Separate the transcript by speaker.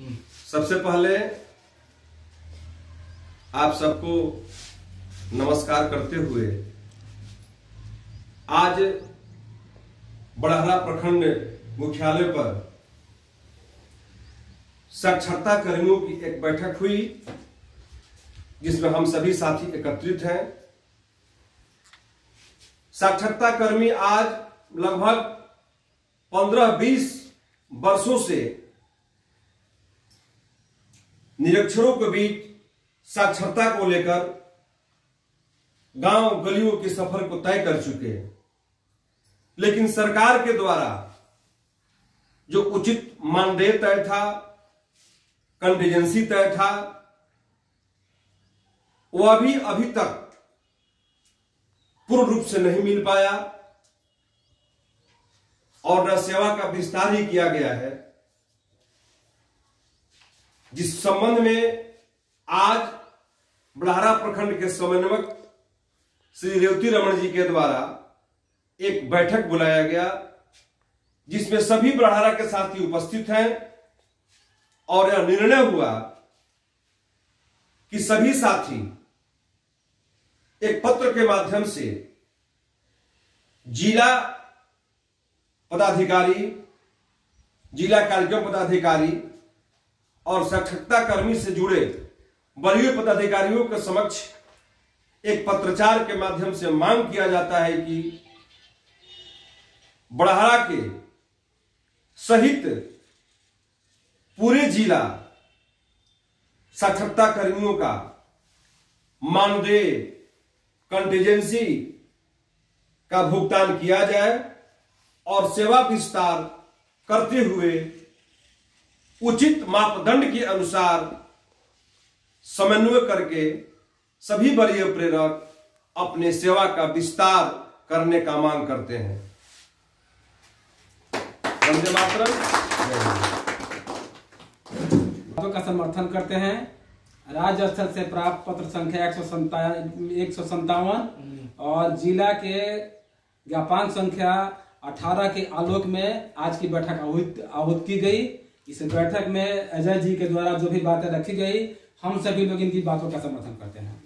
Speaker 1: सबसे पहले आप सबको नमस्कार करते हुए आज बड़हरा प्रखंड मुख्यालय पर साक्षरता कर्मियों की एक बैठक हुई जिसमें हम सभी साथी एकत्रित हैं। साक्षरता कर्मी आज लगभग 15-20 वर्षों से निरक्षरों के बीच साक्षरता को लेकर गांव गलियों के सफर को तय कर चुके हैं, लेकिन सरकार के द्वारा जो उचित मानदेय तय था, कंटीजेंसी तय था, वह भी अभी तक पूर्ण रूप से नहीं मिल पाया और न सेवा का विस्तार ही किया गया है। जिस संबंध में आज बड़हरा प्रखंड के समन्वयक श्री रेवती रमन जी के द्वारा एक बैठक बुलाया गया, जिसमें सभी बड़हरा के साथी उपस्थित हैं और यह निर्णय हुआ कि सभी साथी एक पत्र के माध्यम से जिला पदाधिकारी, जिला कार्यक्रम पदाधिकारी और साक्षरता कर्मी से जुड़े वरीय पदाधिकारियों के समक्ष एक पत्रचार के माध्यम से मांग किया जाता है कि बड़हरा के सहित पूरे जिला साक्षरता कर्मियों का मानदेय, कंटीजेंसी का भुगतान किया जाए और सेवा विस्तार करते हुए उचित मापदंड के अनुसार समन्वय करके सभी वरीय प्रेरक अपने सेवा का विस्तार करने का मांग करते हैं। वंदे मातरम।
Speaker 2: का समर्थन करते हैं। राज्य स्तर से प्राप्त पत्र संख्या 157 और जिला के ज्ञापन संख्या 18 के आलोक में आज की बैठक आहूत की गई। इस बैठक में अजय जी के द्वारा जो भी बातें रखी गई, हम सभी लोग इनकी बातों का समर्थन करते हैं।